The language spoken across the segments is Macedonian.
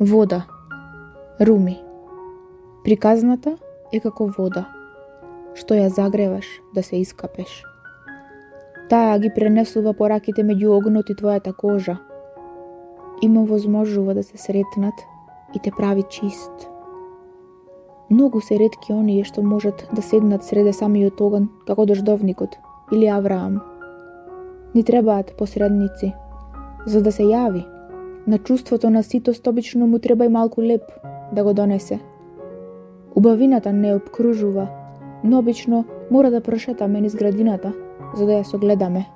Вода. Руми. Приказната е како вода, што ја загреваш да се искапеш. Таа ги пренесува пораките меѓу огнот и твојата кожа. Има возможува да се сретнат и те прави чист. Многу се ретки оние што можат да седнат среде самиот оган, како дождовникот или Авраам. Ни требаат посредници, за да се јави. На чувството на ситост обично му треба и малку леп да го донесе. Убавината не обкружува, но обично мора да прошетаме низ градината, за да ја согледаме.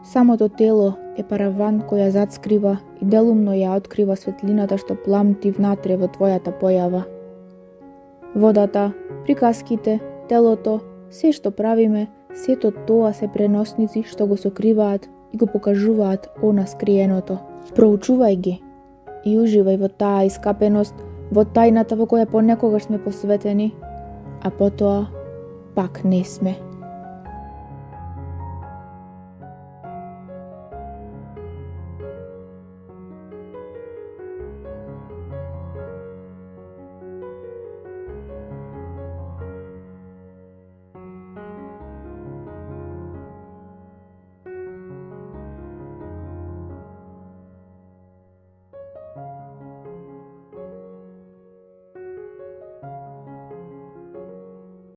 Самото тело е параван кој ја затскрива и делумно ја открива светлината што пламти внатре во твојата појава. Водата, приказките, телото, се што правиме, сето тоа се преносници што го сокриваат и го покажуваат она скриеното. Проучувај ги и уживај во таа искапеност, во тајната во која понекогаш сме посветени, а потоа пак не сме.